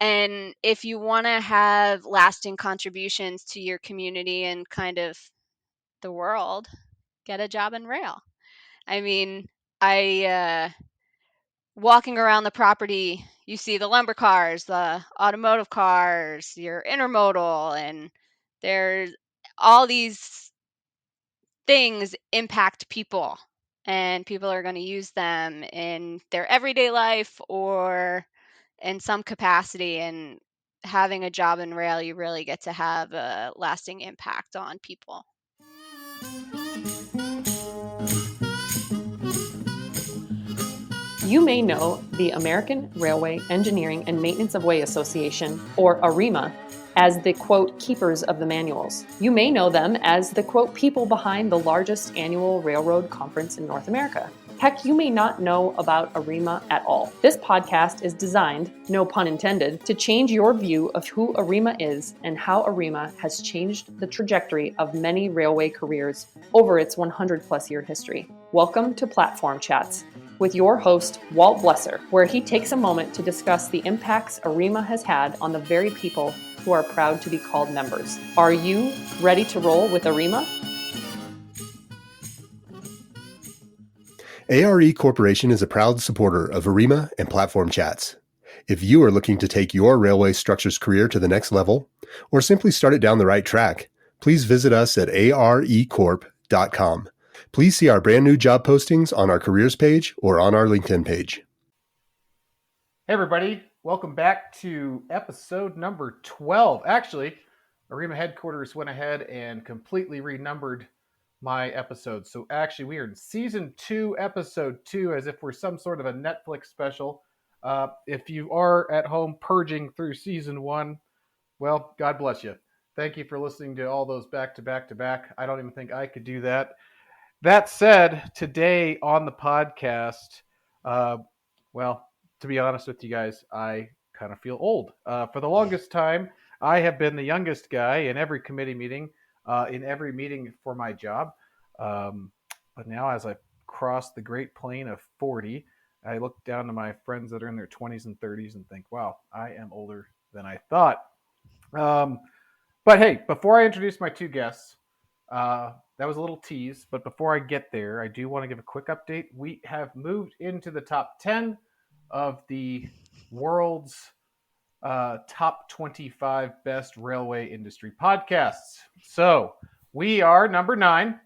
And if you want to have lasting contributions to your community and kind of the world, get a job in rail. I mean, I walking around the property, you see the lumber cars, the automotive cars, your intermodal, and there's all these things impact people, and people are going to use them in their everyday life or in some capacity. And having a job in rail, you really get to have a lasting impact on people. You may know the American Railway Engineering and Maintenance of Way Association, or AREMA, as the, quote, keepers of the manuals. You may know them as the, quote, people behind the largest annual railroad conference in North America. Heck, you may not know about AREMA at all. This podcast is designed, no pun intended, to change your view of who AREMA is and how AREMA has changed the trajectory of many railway careers over its 100-plus year history. Welcome to Platform Chats with your host, Walt Blesser, where he takes a moment to discuss the impacts AREMA has had on the very people who are proud to be called members. Are you ready to roll with AREMA? ARE Corporation is a proud supporter of AREMA and Platform Chats. If you are looking to take your railway structures career to the next level, or simply start it down the right track, please visit us at arecorp.com. Please see our brand new job postings on our careers page or on our LinkedIn page. Hey everybody, welcome back to episode number 12. Actually, AREMA headquarters went ahead and completely renumbered my episodes. So actually we are in season 2, episode 2, as if we're some sort of a Netflix special. If you are at home purging through season 1, well, God bless you. Thank you for listening to all those back to back to back. I don't even think I could do that. That said, today on the podcast, well, to be honest with you guys, I kind of feel old. For the longest time, I have been the youngest guy in every committee meeting, in every meeting for my job. But now, as I cross the great plain of 40, I look down to my friends that are in their 20s and 30s and think, wow, I am older than I thought. But hey, before I introduce my two guests, that was a little tease, but before I get there, I do want to give a quick update. We have moved into the top 10 of the world's top 25 best railway industry podcasts. So we are number 9.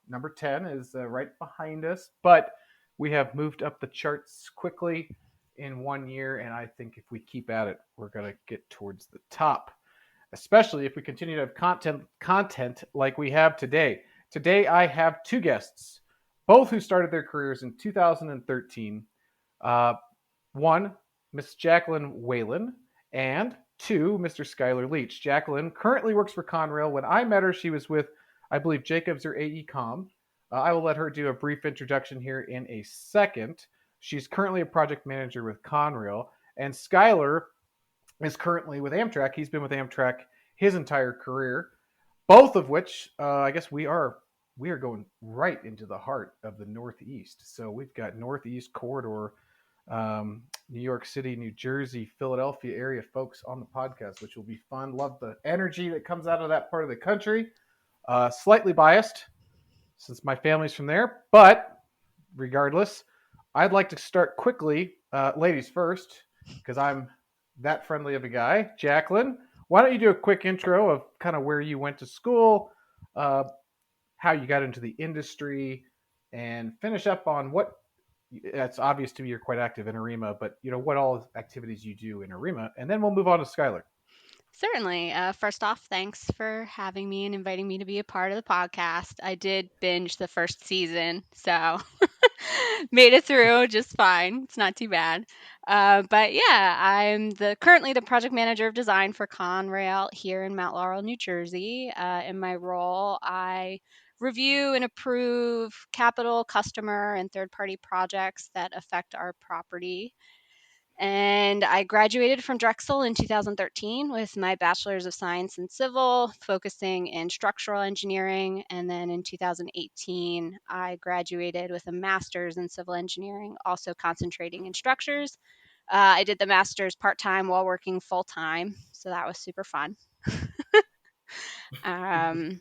Number 10 is right behind us, but we have moved up the charts quickly in 1 year, and I think if we keep at it, we're going to get towards the top, especially if we continue to have content like we have today. Today, I have two guests, both who started their careers in 2013. One, Miss Jacqueline Whalen, and two, Mr. Skylar Leach. Jacqueline currently works for Conrail. When I met her, she was with, I believe, Jacobs or AECom. I will let her do a brief introduction here in a second. She's currently a project manager with Conrail, and Skylar is currently with Amtrak. He's been with Amtrak his entire career, both of which I guess we are going right into the heart of the Northeast. So we've got Northeast Corridor, New York City, New Jersey, Philadelphia area folks on the podcast, which will be fun. Love the energy that comes out of that part of the country. Slightly biased since my family's from there, but regardless, I'd like to start quickly, ladies first, because I'm that friendly of a guy. Jacqueline, why don't you do a quick intro of kind of where you went to school, how you got into the industry, and finish up on what, it's obvious to me you're quite active in AREMA, but what all activities you do in AREMA, and then we'll move on to Skylar. Certainly. First off, thanks for having me and inviting me to be a part of the podcast. I did binge the first season, so made it through just fine. It's not too bad. But yeah, I'm currently the project manager of design for Conrail here in Mount Laurel, New Jersey. In my role, I review and approve capital, customer, and third-party projects that affect our property. And I graduated from Drexel in 2013 with my Bachelor's of Science in Civil, focusing in structural engineering. And then in 2018, I graduated with a Master's in Civil Engineering, also concentrating in structures. I did the master's part-time while working full-time, so that was super fun. um,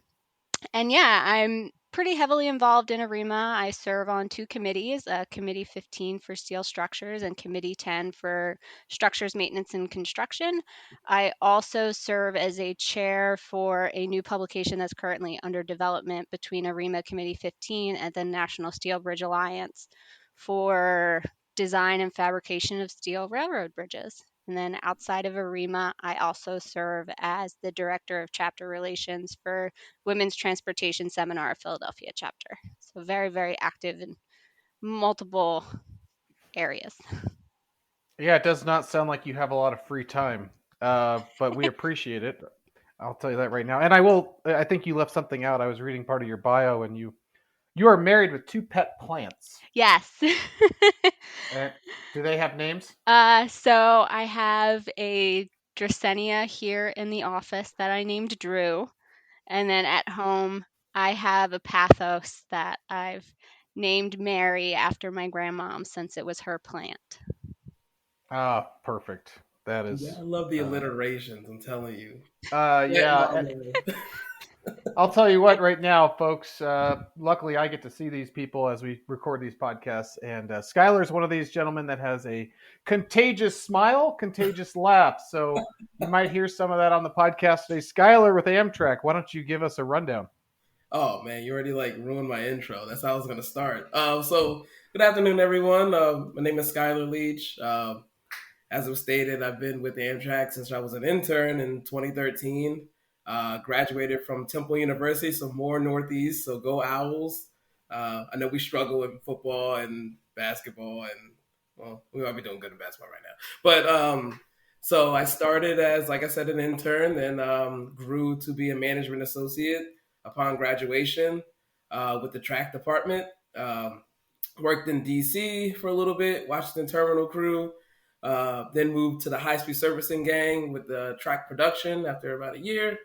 and yeah, I'm pretty heavily involved in AREMA. I serve on 2 committees, Committee 15 for steel structures and Committee 10 for structures maintenance and construction. I also serve as a chair for a new publication that's currently under development between AREMA Committee 15 and the National Steel Bridge Alliance for design and fabrication of steel railroad bridges. And then outside of AREMA, I also serve as the director of chapter relations for Women's Transportation Seminar Philadelphia chapter. So very, very active in multiple areas. Yeah, it does not sound like you have a lot of free time, but we appreciate it. I'll tell you that right now. And I will. I think you left something out. I was reading part of your bio, and you are married with 2 pet plants. Yes. Do they have names? So I have a Dracaena here in the office that I named Drew. And then at home, I have a Pathos that I've named Mary after my grandmom since it was her plant. Ah, perfect. That is. Yeah, I love the alliterations. I'm telling you. Yeah. I'll tell you what, right now, folks. Luckily, I get to see these people as we record these podcasts, and Skylar is one of these gentlemen that has a contagious smile, contagious laugh. So you might hear some of that on the podcast today. Skylar with Amtrak, why don't you give us a rundown? Oh man, you already ruined my intro. That's how I was gonna start. So good afternoon, everyone. My name is Skylar Leach. As it was stated, I've been with Amtrak since I was an intern in 2013. Graduated from Temple University, so more Northeast, so go Owls. I know we struggle with football and basketball, and well, we might be doing good in basketball right now. But so I started as, like I said, an intern, and grew to be a management associate upon graduation with the track department. Worked in DC for a little bit, Washington Terminal Crew. Then moved to the high-speed servicing gang with the track production after about a year.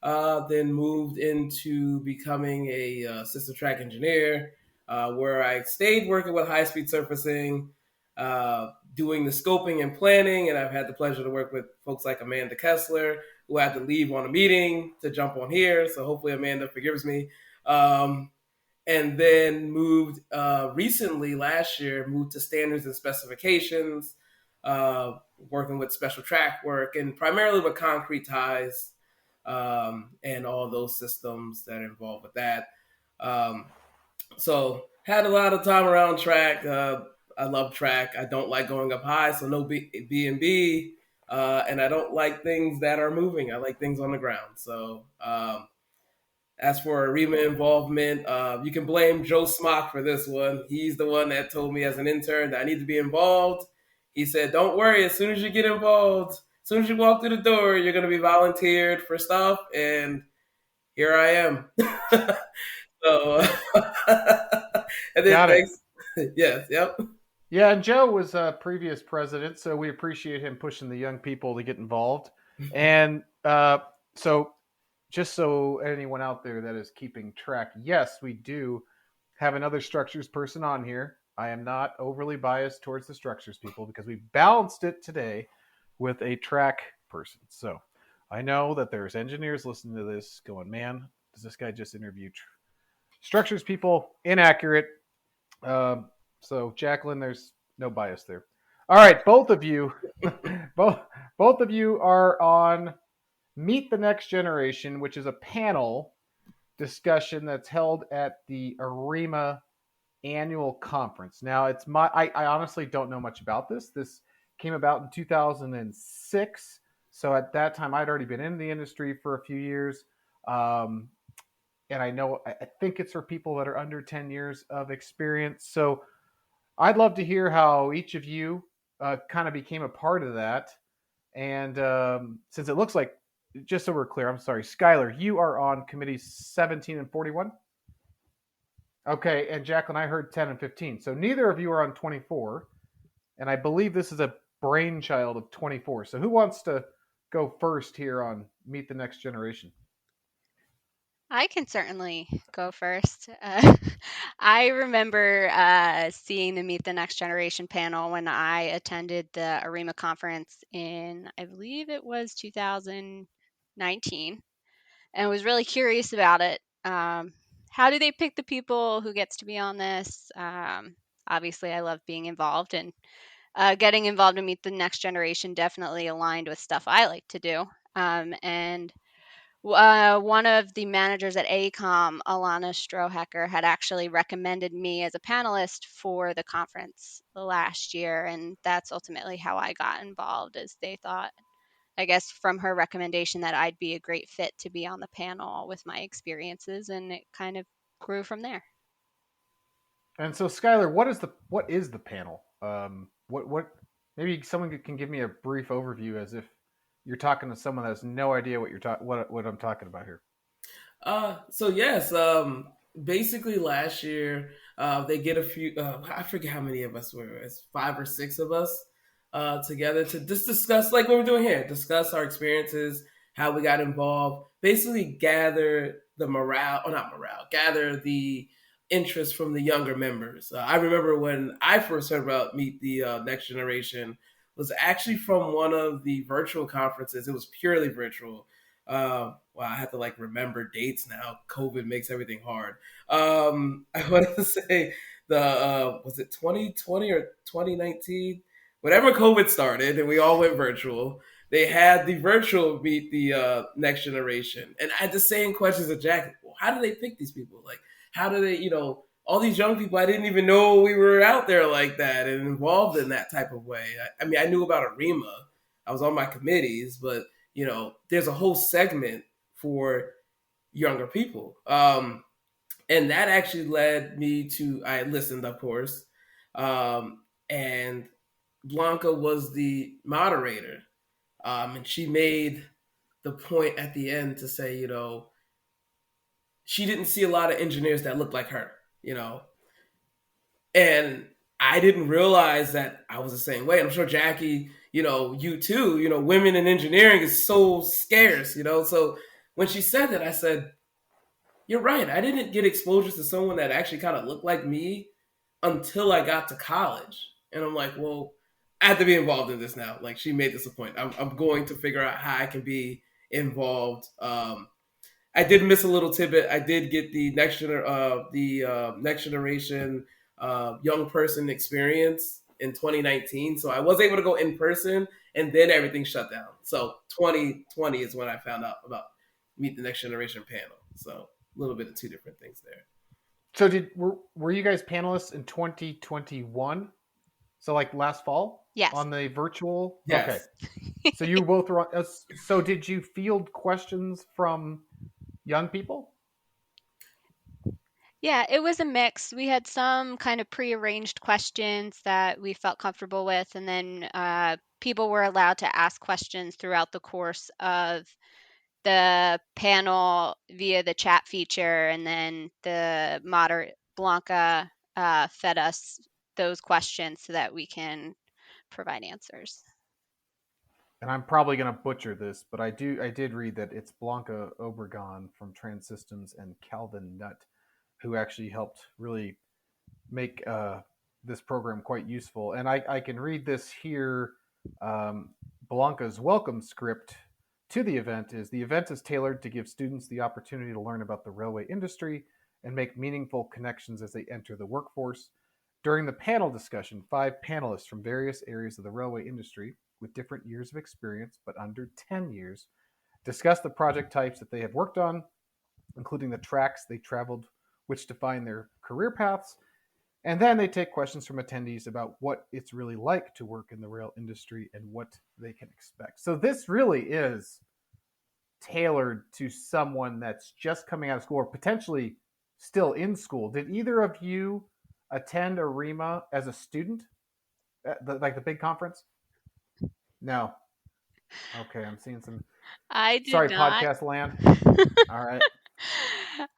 Then moved into becoming a assistant track engineer, where I stayed working with high-speed surfacing, doing the scoping and planning, and I've had the pleasure to work with folks like Amanda Kessler, who had to leave on a meeting to jump on here, so hopefully Amanda forgives me. And then moved recently, last year, moved to standards and specifications, working with special track work, and primarily with concrete ties, and all those systems that are involved with that. So had a lot of time around track. I love track. I don't like going up high, so no B&B. And I don't like things that are moving. I like things on the ground. So as for AREMA involvement, you can blame Joe Smock for this one. He's the one that told me as an intern that I need to be involved. He said, don't worry, as soon as you get involved, as soon as you walk through the door, you're going to be volunteered for stuff. And here I am. So, and then Got it. Yes, yep. Yeah, and Joe was a previous president, so we appreciate him pushing the young people to get involved. And so just so anyone out there that is keeping track, yes, we do have another structures person on here. I am not overly biased towards the structures people because we balanced it today with a track person. So I know that there's engineers listening to this going, man, does this guy just interview structures people? Inaccurate. So Jacqueline, there's no bias there. All right, both of you, both of you are on Meet the Next Generation, which is a panel discussion that's held at the AREMA annual conference. Now, I honestly don't know much about this. This came about in 2006. So at that time, I'd already been in the industry for a few years. And I think it's for people that are under 10 years of experience. So I'd love to hear how each of you kind of became a part of that. And since it looks like, just so we're clear, I'm sorry, Skylar, you are on committees 17 and 41? Okay, and Jacqueline, I heard 10 and 15. So neither of you are on 24. And I believe this is a brainchild of 24. So who wants to go first here on Meet the Next Generation? I can certainly go first. I remember seeing the Meet the Next Generation panel when I attended the ARIMA conference in, I believe it was 2019, and was really curious about it. How do they pick the people who gets to be on this? Obviously, I love being involved, and getting involved in Meet the Next Generation definitely aligned with stuff I like to do. And one of the managers at AECOM, Alana Strohacker, had actually recommended me as a panelist for the conference last year, and that's ultimately how I got involved. Is they thought, I guess, from her recommendation that I'd be a great fit to be on the panel with my experiences, and it kind of grew from there. And so, Skylar, what is the panel? What? Maybe someone can give me a brief overview, as if you're talking to someone that has no idea what I'm talking about here. So yes, basically last year, they get a few. I forget how many of us were. It's 5 or 6 of us together to just discuss, like what we're doing here, discuss our experiences, how we got involved, basically gather the morale, or not morale, gather the interest from the younger members. I remember when I first heard about Meet the Next Generation was actually from one of the virtual conferences. It was purely virtual. Wow, I have to like remember dates now. COVID makes everything hard. I want to say the was it 2020 or 2019? Whenever COVID started and we all went virtual, they had the virtual Meet the Next Generation, and I had the same questions of Jack. Well, how do they pick these people? Like, how do they, all these young people? I didn't even know we were out there like that and involved in that type of way. I mean, I knew about ARIMA. I was on my committees, but there's a whole segment for younger people. And that actually led me to, I listened, of course. And Blanca was the moderator. And she made the point at the end to say, she didn't see a lot of engineers that looked like her. And I didn't realize that I was the same way. I'm sure Jackie, you too, women in engineering is so scarce. So when she said that, I said, you're right. I didn't get exposure to someone that actually kind of looked like me until I got to college. And I'm like, well, I have to be involved in this now. Like, she made this a point. I'm going to figure out how I can be involved. I did miss a little tidbit. I did get the next generation young person experience in 2019, so I was able to go in person, and then everything shut down. So 2020 is when I found out about Meet the Next Generation panel. So a little bit of two different things there. So were you guys panelists in 2021? So like last fall? Yes. On the virtual? Yes. Okay. So you both were on, so did you field questions from young people? Yeah, it was a mix. We had some kind of prearranged questions that we felt comfortable with, and then people were allowed to ask questions throughout the course of the panel via the chat feature, and then the moderator Blanca fed us those questions so that we can provide answers. And I'm probably going to butcher this, but I did read that it's Blanca Obregon from Transsystems and Calvin Nutt who actually helped really make this program quite useful. And I can read this here. Blanca's welcome script to the event is: the event is tailored to give students the opportunity to learn about the railway industry and make meaningful connections as they enter the workforce. During the panel discussion, 5 panelists from various areas of the railway industry with different years of experience, but under 10 years, discuss the project types that they have worked on, including the tracks they traveled, which define their career paths. And then they take questions from attendees about what it's really like to work in the rail industry and what they can expect. So this really is tailored to someone that's just coming out of school or potentially still in school. Did either of you attend ARIMA as a student, like the big conference? No. Okay, I'm seeing some. I did Sorry, not. podcast land. All right.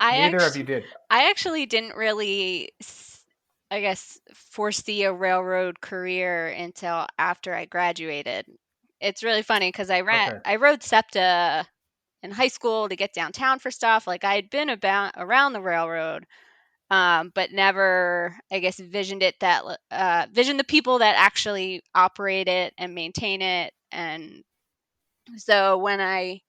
Neither of you did. I actually didn't really, I guess, foresee a railroad career until after I graduated. It's really funny because I Okay. rode SEPTA in high school to get downtown for stuff. Like I had been around the railroad, but never, I guess, visioned the people that actually operate it and maintain it. And so when I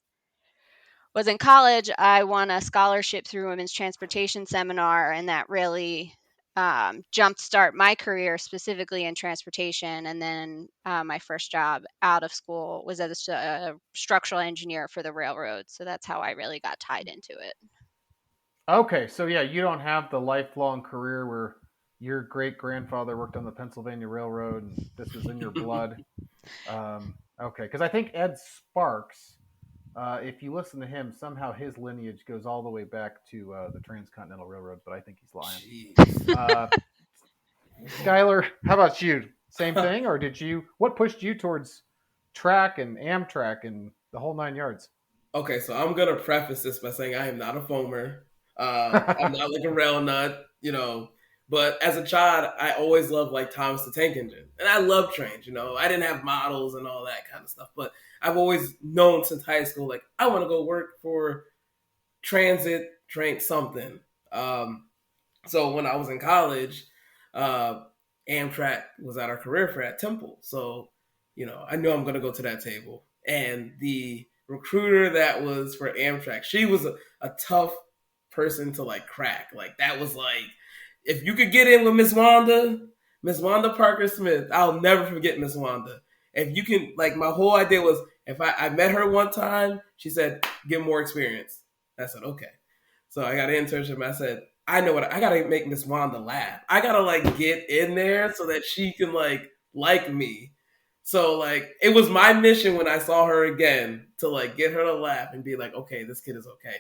was in college, I won a scholarship through Women's Transportation Seminar, and that really jumpstart my career specifically in transportation. And then my first job out of school was as a structural engineer for the railroad. So that's how I really got tied into it. Okay, so yeah, you don't have the lifelong career where your great grandfather worked on the Pennsylvania Railroad and this was in your blood. Okay, because I think Ed Sparks, if you listen to him, somehow his lineage goes all the way back to the Transcontinental Railroad, but I think he's lying. Jeez. Skylar, how about you? Same thing, or what pushed you towards track and Amtrak and the whole 9 yards? Okay, so I'm gonna preface this by saying I am not a foamer. I'm not like a rail nut, But as a child, I always loved like Thomas the Tank Engine, and I love trains. I didn't have models and all that kind of stuff, but I've always known since high school, like I want to go work for transit, train something. So when I was in college, Amtrak was at our career fair at Temple, so I knew I'm going to go to that table, and the recruiter that was for Amtrak, she was a tough person to like crack. Like that was like, if you could get in with Miss Wanda Parker Smith, I'll never forget Miss Wanda. If you can, like, my whole idea was, if I met her one time, she said, get more experience. I said, okay. So I got an internship. I said, I know what I got to make Miss Wanda laugh. I got to like get in there so that she can like me. So like, it was my mission when I saw her again to like get her to laugh and be like, okay, this kid is okay.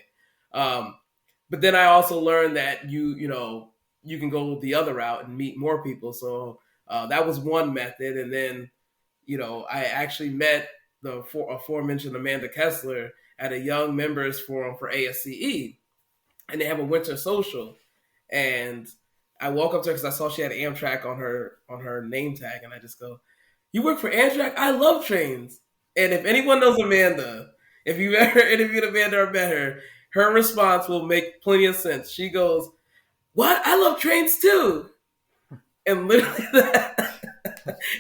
But then I also learned that you can go the other route and meet more people. So that was one method. And then, I actually met the aforementioned Amanda Kessler at a young members forum for ASCE, and they have a winter social. And I walk up to her because I saw she had Amtrak on her name tag, and I just go, "You work for Amtrak? I love trains." And if anyone knows Amanda, if you ever interviewed Amanda or met her response will make plenty of sense. She goes, "What? I love trains too." And literally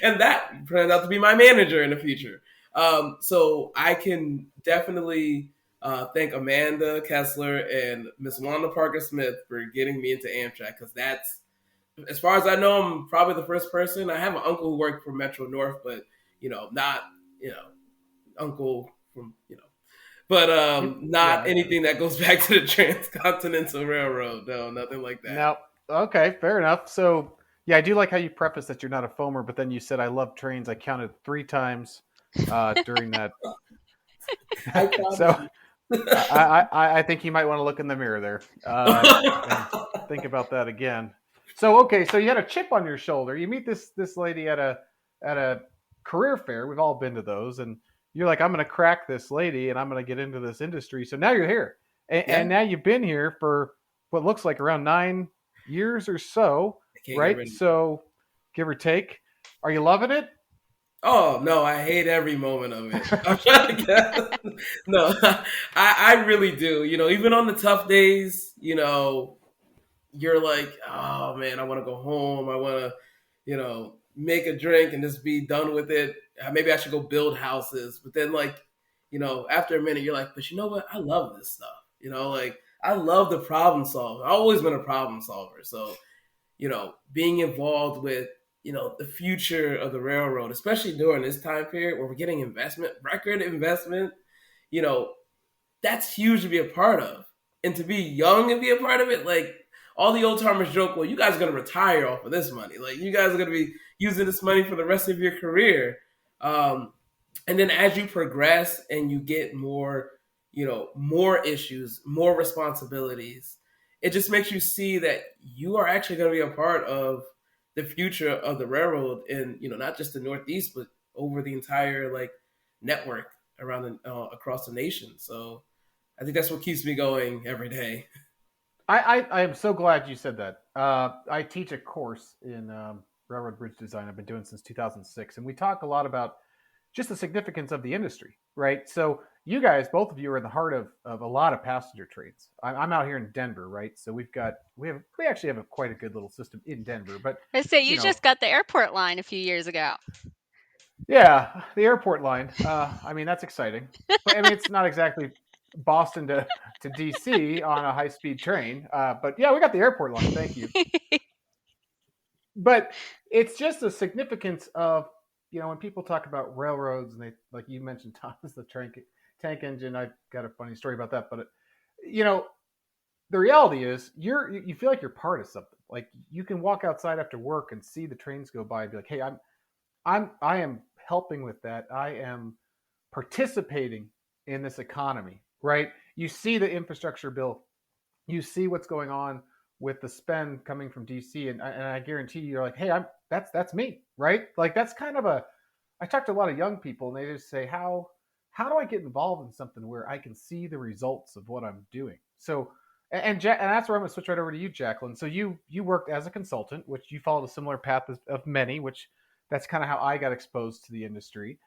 that turned out to be my manager in the future. So I can definitely thank Amanda Kessler and Miss Wanda Parker Smith for getting me into Amtrak, because that's, as far as I know, I'm probably the first person. I have an uncle who worked for Metro North, but not uncle from but not anything that goes back to the Transcontinental Railroad. No, nothing like that. No, okay, fair enough. So yeah, I do like how you preface that you're not a foamer, but then you said I love trains. I counted 3 times during that. So I think you might want to look in the mirror there and think about that again. So okay, so you had a chip on your shoulder. You meet this lady at a career fair. We've all been to those, and you're like, I'm going to crack this lady, and I'm going to get into this industry. So now you're here, and now you've been here for what looks like around 9 years or so, right? So give or take. Are you loving it? Oh no, I hate every moment of it. I'm trying to get no, I really do. Even on the tough days, you're like, oh man, I want to go home. I want to, make a drink and just be done with it. Maybe I should go build houses. But then after a minute, you're like, but you know what? I love this stuff. I love the problem solving. I've always been a problem solver. So, being involved with the future of the railroad, especially during this time period where we're getting record investment, that's huge to be a part of. And to be young and be a part of it, like all the old timers joke, well, you guys are going to retire off of this money. Like you guys are going to be using this money for the rest of your career. And then as you progress and you get more, more issues, more responsibilities, it just makes you see that you are actually going to be a part of the future of the railroad in, not just the Northeast, but over the entire network around across the nation. So I think that's what keeps me going every day. I am so glad you said that. I teach a course in railroad bridge design. I've been doing since 2006, and we talk a lot about just the significance of the industry, right? So you guys, both of you, are in the heart of a lot of passenger trains. I'm out here in Denver, right? So we actually have quite a good little system in Denver. But I say you you know, just got the airport line a few years ago. yeah, the airport line. I mean, that's exciting, but I mean, it's not exactly Boston to DC on a high speed train. But yeah, we got the airport line. Thank you. But it's just the significance of, when people talk about railroads, and they, like you mentioned, Thomas the tank engine. I've got a funny story about that, but you know the reality is you feel like you're part of something. Like you can walk outside after work and see the trains go by and be like, hey, I am helping with that. I am participating in this economy, right? You see the infrastructure bill, you see what's going on with the spend coming from DC, and I guarantee you're like, hey, that's me, right? Like that's kind of a. I talk to a lot of young people, and they just say, how do I get involved in something where I can see the results of what I'm doing? So, and that's where I'm going to switch right over to you, Jacqueline. So you worked as a consultant, which you followed a similar path of many, which that's kind of how I got exposed to the industry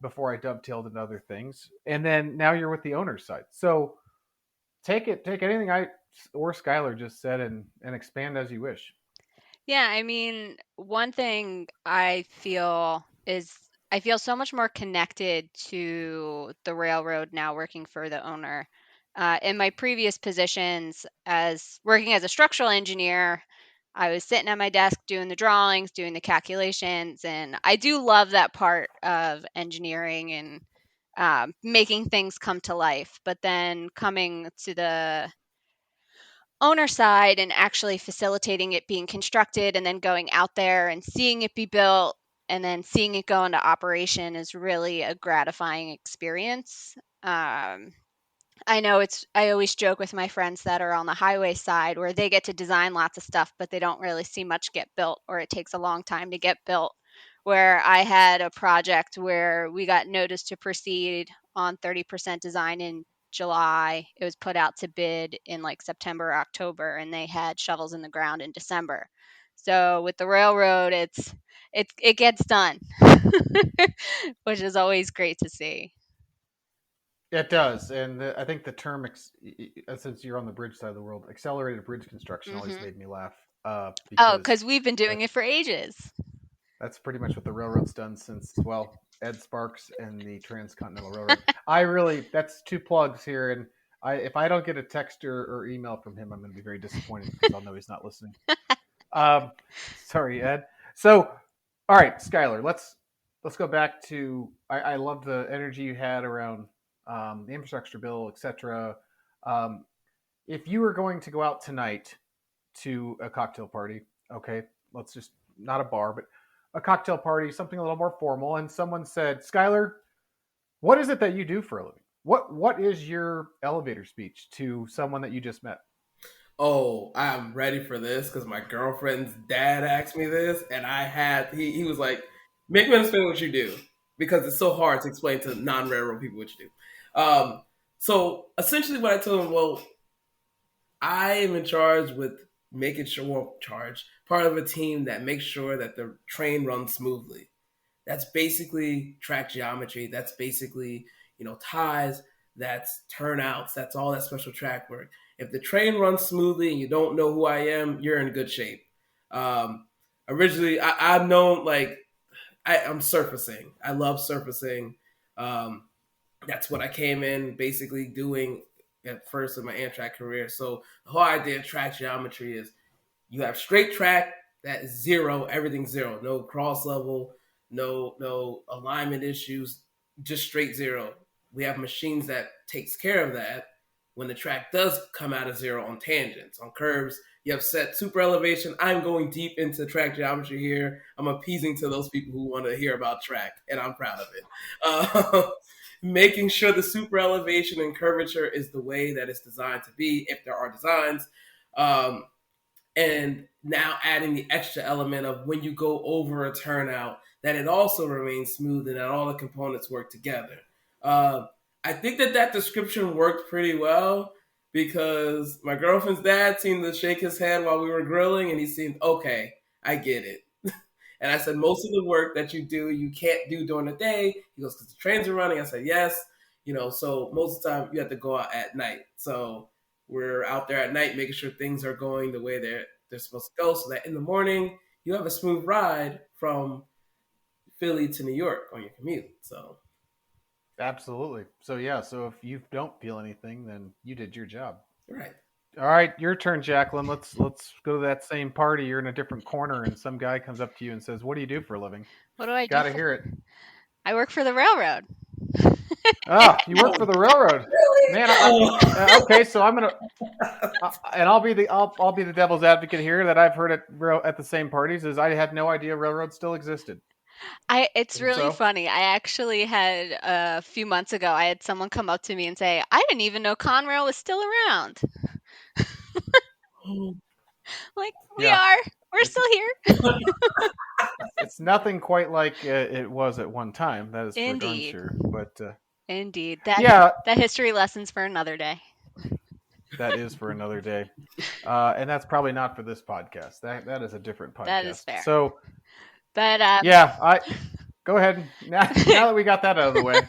before I dovetailed into other things, and then now you're with the owner's side. So take anything I or Skylar just said and expand as you wish. Yeah, I mean, one thing I feel is I feel so much more connected to the railroad now working for the owner. In my previous positions as working as a structural engineer, I was sitting at my desk doing the drawings, doing the calculations, and I do love that part of engineering and making things come to life. But then coming to the owner side and actually facilitating it being constructed and then going out there and seeing it be built and then seeing it go into operation is really a gratifying experience. I know I always joke with my friends that are on the highway side where they get to design lots of stuff, but they don't really see much get built, or it takes a long time to get built. Where I had a project where we got notice to proceed on 30% design in July. It was put out to bid in like September, October, and they had shovels in the ground in December. So with the railroad, it gets done, which is always great to see. It does, and I think the term, since you're on the bridge side of the world, accelerated bridge construction always Hmm. made me laugh Oh, because because we've been doing that, it for ages. that's pretty much what the railroad's done since, well, Ed Sparks and the Transcontinental Railroad. I really, that's two plugs here, and if I don't get a text or email from him, I'm going to be very disappointed because I'll know he's not listening. Um, sorry, Ed. So, all right, Skylar, let's go back to. I love the energy you had around the infrastructure bill, etc. Um, if you were going to go out tonight to a cocktail party, okay, let's just not a bar, but a cocktail party, something a little more formal, and someone said, Skylar, what is it that you do for a living? What is your elevator speech to someone that you just met? Oh, I'm ready for this because my girlfriend's dad asked me this, and he was like, "Make me understand what you do," because it's so hard to explain to non-railroad people what you do. So essentially, what I told him, well, I am in charge with making sure, well, part of a team that makes sure that the train runs smoothly. That's basically track geometry. That's basically, ties. That's turnouts. That's all that special track work. If the train runs smoothly and you don't know who I am, you're in good shape. Um, Originally, I've known, like, I'm surfacing. I love surfacing. Um, that's what I came in basically doing at first in my Amtrak career. So the whole idea of track geometry is you have straight track that is zero, everything's zero, no cross level, no alignment issues, just straight zero. We have machines that takes care of that when the track does come out of zero on tangents, on curves. You have set super elevation. I'm going deep into track geometry here. I'm appeasing to those people who want to hear about track, and I'm proud of it. Making sure the super elevation and curvature is the way that it's designed to be, if there are designs. Um, and now adding the extra element of when you go over a turnout, that it also remains smooth and that all the components work together. Uh, I think that description worked pretty well because my girlfriend's dad seemed to shake his head while we were grilling, and he seemed, okay, I get it. And I said, most of the work that you do, you can't do during the day. He goes, because the trains are running. I said, yes. So most of the time you have to go out at night. So we're out there at night making sure things are going the way they're supposed to go, so that in the morning you have a smooth ride from Philly to New York on your commute. So Absolutely. So if you don't feel anything, then you did your job. right. All right, your turn, Jacqueline. Let's go to that same party. You're in a different corner, and some guy comes up to you and says, "What do you do for a living?" What do I do? Gotta hear it. I work for the railroad. Oh, you work for the railroad, Really? man. Oh. Okay, so I'm gonna, and I'll be the devil's advocate here. That I've heard at the same parties is I had no idea railroads still existed. It's really So funny. I actually had a few months ago, I had someone come up to me and say, I didn't even know Conrail was still around. Like, we Yeah. are. We're It's- still here. it's nothing quite like it was at one time. That is for darn Indeed. sure. But Indeed. yeah, That history lessons for another day. that is for another day, and that's probably not for this podcast. That is a different podcast. That is fair. So But yeah, go ahead. Now that we got that out of the way.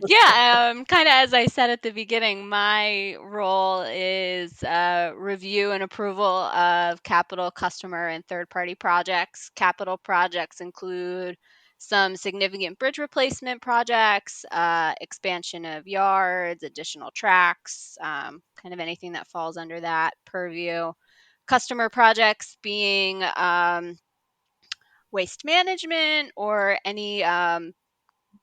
yeah, kind of as I said at the beginning, my role is review and approval of capital, customer, and third-party projects. Capital projects include some significant bridge replacement projects, expansion of yards, additional tracks, kind of anything that falls under that purview. Customer projects being waste management or any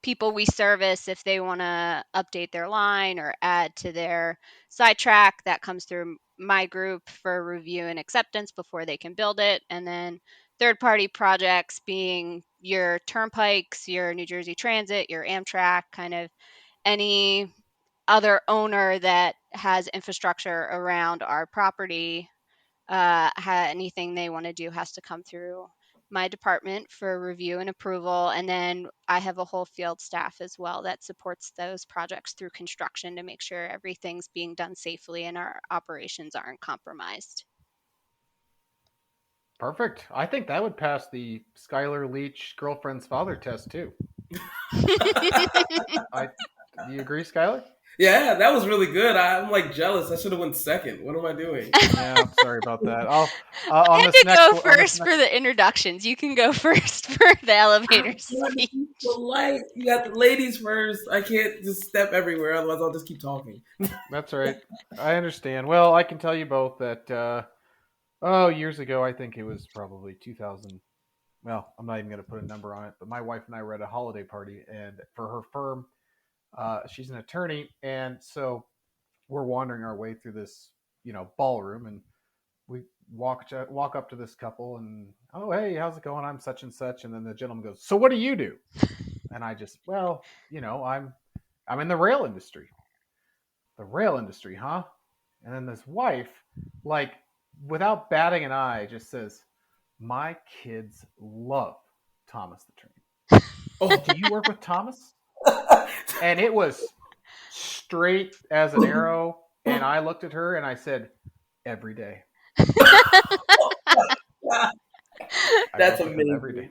people we service if they want to update their line or add to their sidetrack. That comes through my group for review and acceptance before they can build it. And then third party projects being your turnpikes, your New Jersey Transit, your Amtrak, kind of any other owner that has infrastructure around our property. Anything they want to do has to come through my department for review and approval. And then I have a whole field staff as well that supports those projects through construction to make sure everything's being done safely and our operations aren't compromised. Perfect. I think that would pass the Skylar Leach girlfriend's father test too. Do you agree, Skylar? Yeah, that was really good. I'm like jealous. I should have went second. What am I doing? Yeah, I'm sorry about that. I had to go first for the introductions. You can go first for the elevator speech. You got the ladies first. I can't just step everywhere, otherwise I'll just keep talking. That's right. I understand. Well, I can tell you both that years ago, I think it was probably 2000. Well, I'm not even going to put a number on it, but my wife and I were at a holiday party, and for her firm, she's an attorney, and so we're wandering our way through this, ballroom, and we walk up to this couple, and oh, hey, how's it going? I'm such and such, and then the gentleman goes, so what do you do? And I just, well, I'm in the rail industry. The rail industry, huh? And then this wife, like, without batting an eye, just says, my kids love Thomas the Train. Oh, do you work with Thomas? And it was straight as an arrow. And I looked at her and I said, every day. That's amazing. Every day.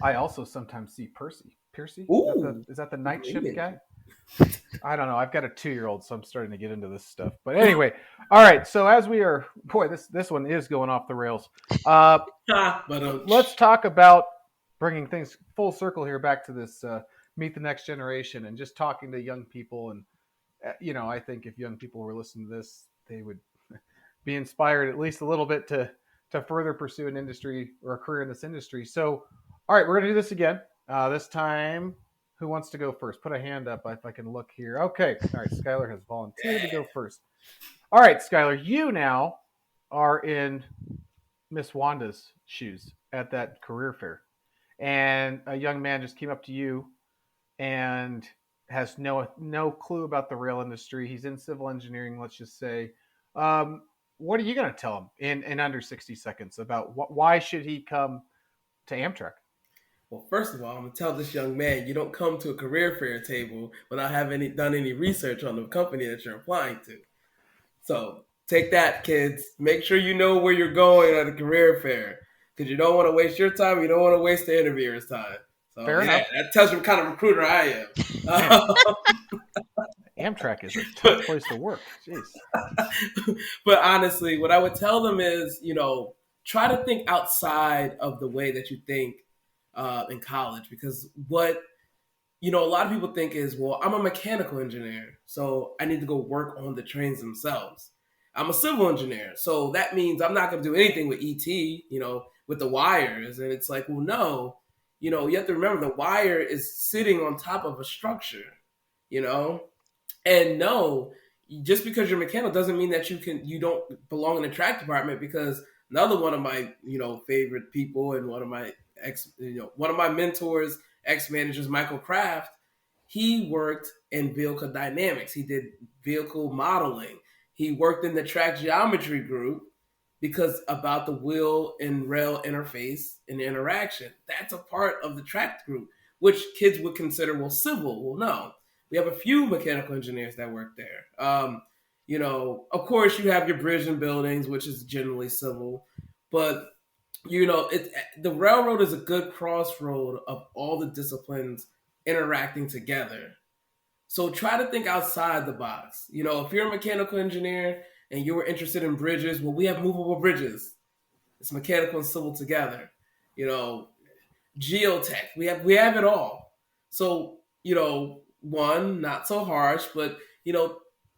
I also sometimes see Percy. Is that the night shift guy? I don't know. I've got a 2-year-old, so I'm starting to get into this stuff. But anyway, all right. So as we are, boy, this one is going off the rails. Let's talk about bringing things full circle here back to this Meet the Next Generation and just talking to young people. And, I think if young people were listening to this, they would be inspired at least a little bit to further pursue an industry or a career in this industry. So, all right, we're going to do this again. This time, who wants to go first? Put a hand up if I can look here. Okay. All right. Skylar has volunteered to go first. All right, Skylar, you now are in Miss Wanda's shoes at that career fair. And a young man just came up to you and has no clue about the rail industry. He's in civil engineering, let's just say. What are you going to tell him in under 60 seconds about why should he come to Amtrak? Well, first of all, I'm going to tell this young man, you don't come to a career fair table without having done any research on the company that you're applying to. So take that, kids. Make sure you know where you're going at a career fair because you don't want to waste your time. You don't want to waste the interviewer's time. So Fair yeah, enough. that tells you what kind of recruiter I am. Amtrak is a tough place to work. Jeez. But honestly, what I would tell them is, try to think outside of the way that you think in college, because what a lot of people think is, well, I'm a mechanical engineer, so I need to go work on the trains themselves. I'm a civil engineer, so that means I'm not going to do anything with ET, with the wires. And it's like, well, no, you have to remember the wire is sitting on top of a structure, and no, just because you're mechanical doesn't mean that you don't belong in the track department. Because another one of my favorite people, and one of my mentors, ex-managers, Michael Kraft, he worked in vehicle dynamics. He did vehicle modeling. He worked in the track geometry group because about the wheel and rail interface and interaction. That's a part of the track group, which kids would consider, well, civil. Well, no. We have a few mechanical engineers that work there. Of course, you have your bridge and buildings, which is generally civil. But, the railroad is a good crossroad of all the disciplines interacting together. So try to think outside the box. If you're a mechanical engineer and you were interested in bridges, well, we have movable bridges. It's mechanical and civil together. Geotech, we have it all. So, one, not so harsh, but,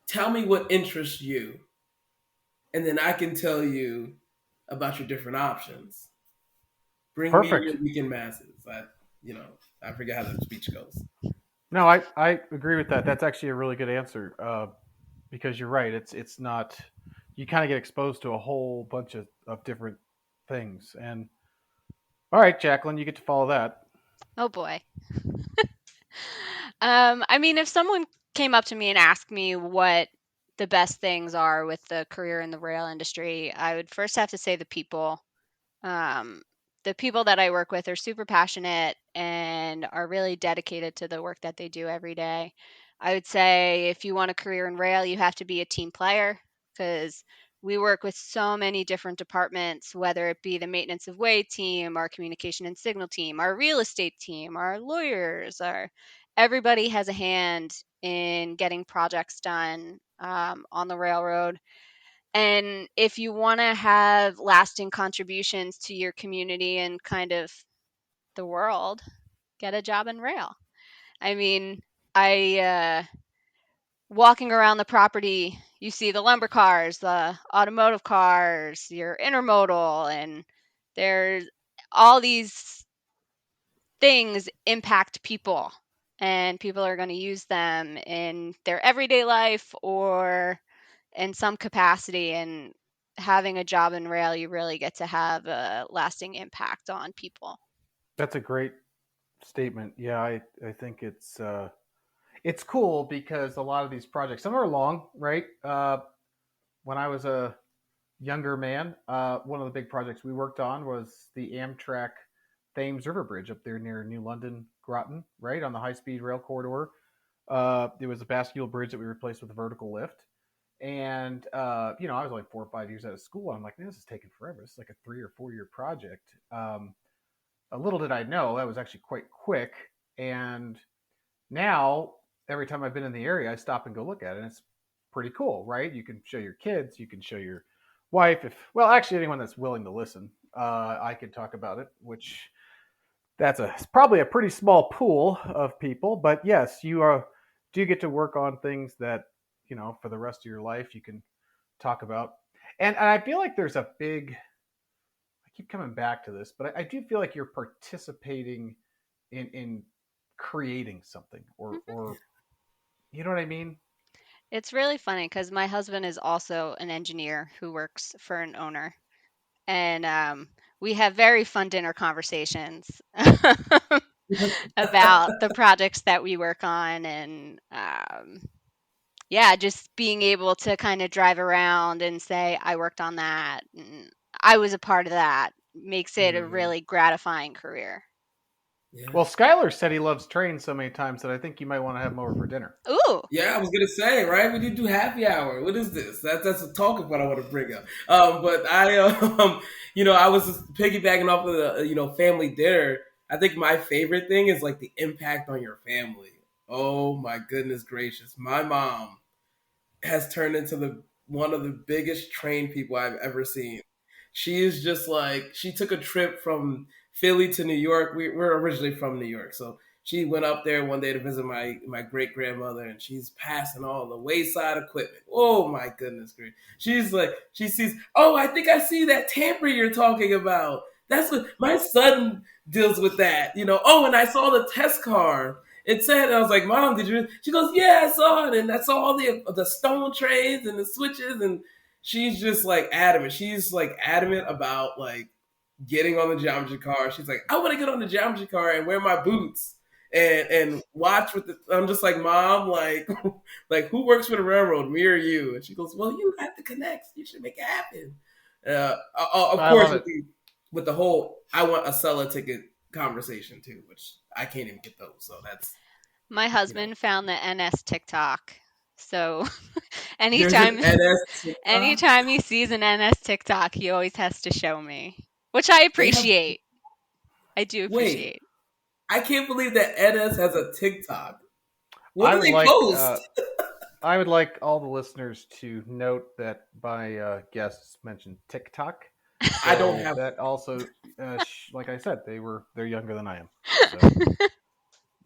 tell me what interests you. And then I can tell you about your different options. Bring Perfect. me your weekend masses. I forget how the speech goes. No, I agree with that. That's actually a really good answer, because you're right. It's not, you kind of get exposed to a whole bunch of different things. And all right, Jacqueline, you get to follow that. Oh boy. If someone came up to me and asked me what the best things are with the career in the rail industry, I would first have to say the people. The people that I work with are super passionate and are really dedicated to the work that they do every day. I would say if you want a career in rail, you have to be a team player, because we work with so many different departments, whether it be the maintenance of way team, our communication and signal team, our real estate team, our lawyers, everybody has a hand in getting projects done on the railroad. And if you want to have lasting contributions to your community and kind of the world, get a job in rail. I walking around the property, you see the lumber cars, the automotive cars, your intermodal, and there's all these things impact people, and people are going to use them in their everyday life or in some capacity. And having a job in rail, you really get to have a lasting impact on people. That's a great statement. Yeah, I think it's cool because a lot of these projects, some are long, right? When I was a younger man, one of the big projects we worked on was the Amtrak Thames River Bridge up there near New London, Groton, right on the high-speed rail corridor. It was a bascule bridge that we replaced with a vertical lift. And, I was like 4 or 5 years out of school. I'm like, man, this is taking forever. This is like a 3 or 4 year project. A little did I know that was actually quite quick. And now, every time I've been in the area, I stop and go look at it. And it's pretty cool, right? You can show your kids, you can show your wife. Actually, anyone that's willing to listen, I could talk about it, which that's probably a pretty small pool of people. But yes, you do get to work on things that, for the rest of your life, you can talk about. And I feel like there's a big, I keep coming back to this, but I do feel like you're participating in creating something or you know what I mean? It's really funny because my husband is also an engineer who works for an owner. And we have very fun dinner conversations about the projects that we work on. And just being able to kind of drive around and say, I worked on that, and I was a part of that, makes it a really gratifying career. Yeah. Well, Skylar said he loves trains so many times that I think you might want to have him over for dinner. Ooh. Yeah, I was gonna say, right? We need to do happy hour. What is this? That's a talk of what I want to bring up. But I was just piggybacking off of the family dinner. I think my favorite thing is like the impact on your family. Oh my goodness gracious. My mom has turned into the one of the biggest trained people I've ever seen. She is just like, she took a trip from Philly to New York. We're originally from New York, so she went up there one day to visit my great grandmother, and she's passing all the wayside equipment. Oh my goodness, great! She's like, she sees, oh, I think I see that tamper you're talking about. That's what my son deals with that, you know. Oh, and I saw the test car. It said, and I was like, Mom, did you? She goes, yeah, I saw it, and I saw all the stone trays and the switches, and she's just like adamant. She's like adamant about like getting on the geometry car. She's like, I want to get on the geometry car and wear my boots and watch with the. I'm just like, Mom, like like who works for the railroad, me or you? And she goes, well, you have the connects. You should make it happen. Of course, with the whole I want a seller ticket conversation too, which I can't even get those. So that's My husband found the NS TikTok. So there's an anytime NS TikTok. anytime he sees an NS TikTok, he always has to show me, which I appreciate. I do appreciate. I can't believe that NS has a TikTok. What do they post? I would like all the listeners to note that my guests mentioned TikTok. So I don't have that. Also, like I said, they're younger than I am. So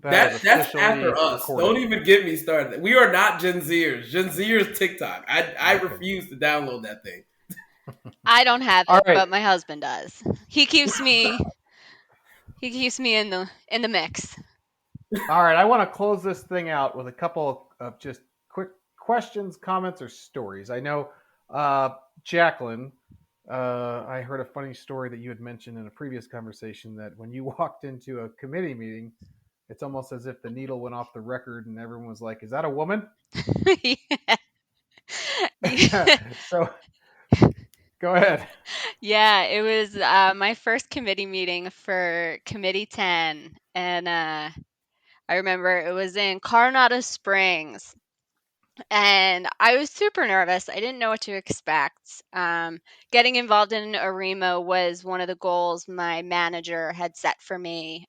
that's after us. Recorded. Don't even get me started. We are not Gen Zers. Gen Zers TikTok. I refuse to download that thing. I don't have it, All right. but my husband does. He keeps me in the mix. All right, I want to close this thing out with a couple of just quick questions, comments, or stories. I know, Jacqueline, I heard a funny story that you had mentioned in a previous conversation that when you walked into a committee meeting, it's almost as if the needle went off the record and everyone was like, is that a woman? Yeah. So go ahead. Yeah, it was my first committee meeting for Committee 10. And I remember it was in Coronado Springs. And I was super nervous. I didn't know what to expect. Getting involved in ARIMA was one of the goals my manager had set for me.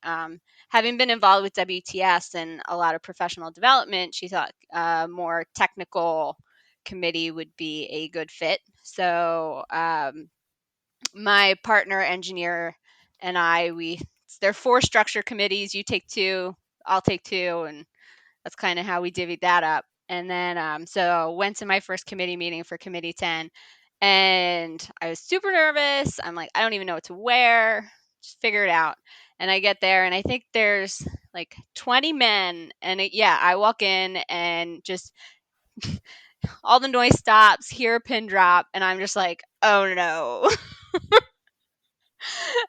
Having been involved with WTS and a lot of professional development, she thought a more technical committee would be a good fit. So my partner engineer and there are 4 structure committees. You take 2, I'll take 2, and that's kind of how we divvied that up. And then, so went to my first committee meeting for Committee 10, and I was super nervous. I'm like, I don't even know what to wear. Just figure it out. And I get there, and I think there's like 20 men. And I walk in, and just all the noise stops, hear a pin drop, and I'm just like, oh no.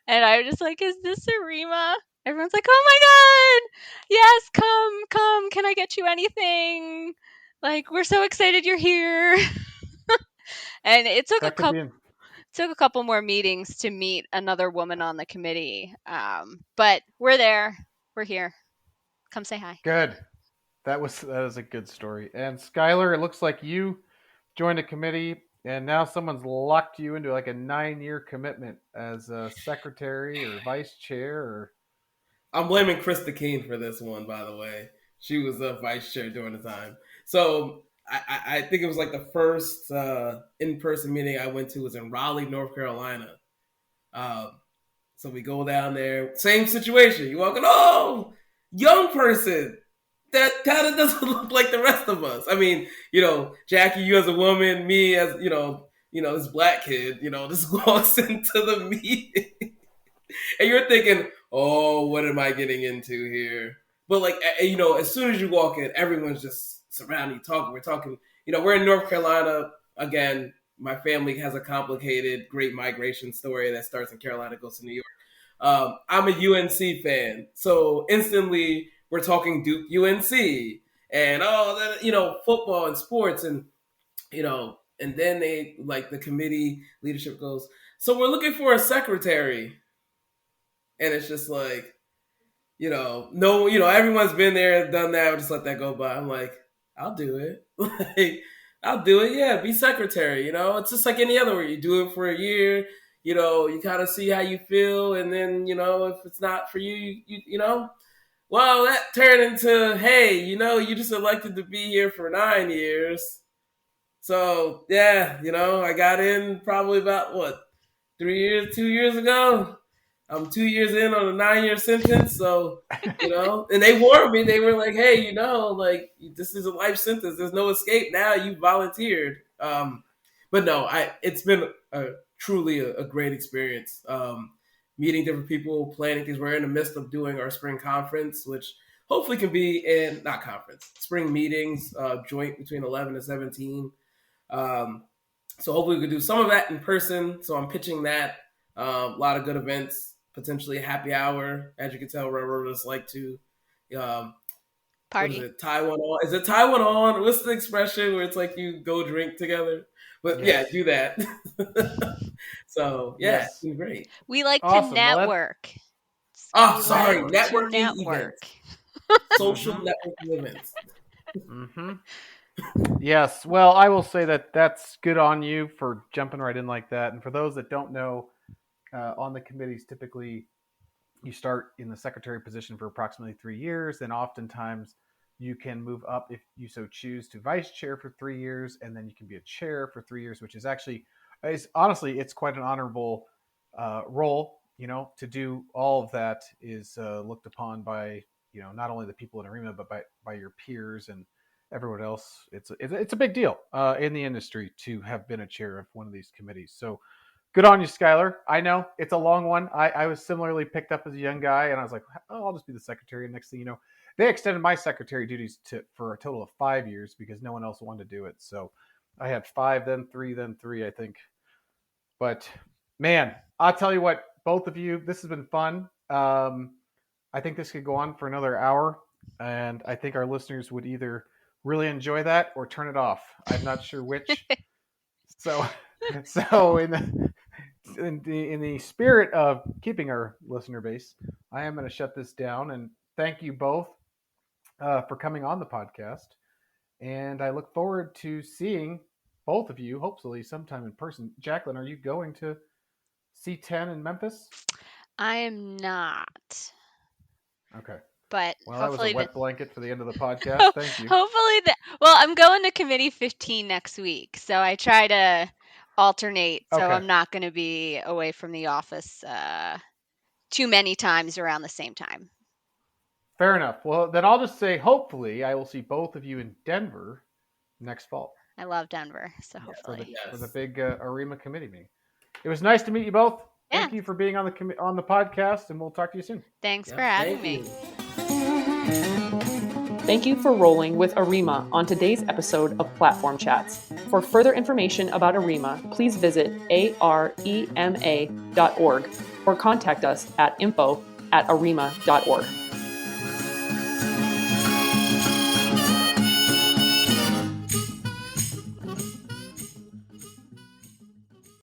And I'm just like, is this Arima? Everyone's like, oh my God, yes, come. Can I get you anything? Like, we're so excited you're here. And it took a couple more meetings to meet another woman on the committee. But we're there. We're here. Come say hi. Good. That is a good story. And Skylar, it looks like you joined a committee and now someone's locked you into like a 9-year commitment as a secretary or vice chair or. I'm blaming Krista Keene for this one, by the way. She was a vice chair during the time. So I think it was like the first in-person meeting I went to was in Raleigh, North Carolina. So we go down there, same situation. You walk in, oh, young person. That kind of doesn't look like the rest of us. I mean, you know, Jackie, you as a woman, me as, you know, this black kid, just walks into the meeting. And you're thinking, oh, what am I getting into here? But like, as soon as you walk in, everyone's just surrounding you, talking. We're talking, we're in North Carolina. Again, my family has a complicated great migration story that starts in Carolina, goes to New York. I'm a UNC fan. So instantly we're talking Duke UNC and, football and sports and then they, like, the committee leadership goes, so we're looking for a secretary. And it's just like, no, everyone's been there, done that. I'll just let that go by. I'm like, I'll do it. Like, I'll do it. Yeah, be secretary. It's just like any other where you do it for a year. you kind of see how you feel, and then if it's not for you, well, that turned into, hey, you just elected to be here for 9 years. So yeah, I got in probably about 2 years ago. I'm 2 years in on a 9-year sentence. So, and they warned me. They were like, hey, like, this is a life sentence. There's no escape now. You volunteered. But no, it's been truly a great experience. Meeting different people, planning things. We're in the midst of doing our spring conference, which hopefully can be not conference, spring meetings, joint between 11 and 17. So hopefully we could do some of that in person. So I'm pitching that. A lot of good events, potentially happy hour. As you can tell, railroaders like to Party. What is it? Taiwan on? Is it Taiwan on? What's the expression where it's like you go drink together? But Yes. yeah, do that. So yeah, Yes. it's been great. We like Awesome. to Well, network. Oh, We sorry, like to networking network. events, social networking events. Mm-hmm. Yes. Well, I will say that's good on you for jumping right in like that. And for those that don't know, on the committees, typically you start in the secretary position for approximately 3 years, and oftentimes you can move up if you so choose to vice chair for 3 years, and then you can be a chair for 3 years, which is actually, honestly, it's quite an honorable role. To do all of that is looked upon by not only the people in AREMA but by your peers and everyone else. It's a big deal in the industry to have been a chair of one of these committees. So good on you, Skylar. I know it's a long one. I was similarly picked up as a young guy, and I was like, oh, I'll just be the secretary. And next thing you know, they extended my secretary duties for a total of 5 years because no one else wanted to do it. So I had 5, then 3, I think. But man, I'll tell you what, both of you, this has been fun. I think this could go on for another hour, and I think our listeners would either really enjoy that or turn it off. I'm not sure which. So in the spirit of keeping our listener base, I am going to shut this down and thank you both for coming on the podcast. And I look forward to seeing both of you, hopefully sometime in person. Jacqueline, are you going to C10 in Memphis? I am not. Okay. But Well, that was hopefully a wet blanket for the end of the podcast. Thank you. Well, I'm going to committee 15 next week, so I try to alternate. So Okay. I'm not going to be away from the office too many times around the same time. Fair enough. Well, then I'll just say, hopefully, I will see both of you in Denver next fall. I love Denver, so hopefully. For the big AREMA committee meeting. It was nice to meet you both. Thank you for being on the podcast, and we'll talk to you soon. Thanks for having me. Thank you for rolling with AREMA on today's episode of Platform Chats. For further information about AREMA, please visit arema.org or contact us at info@arema.org.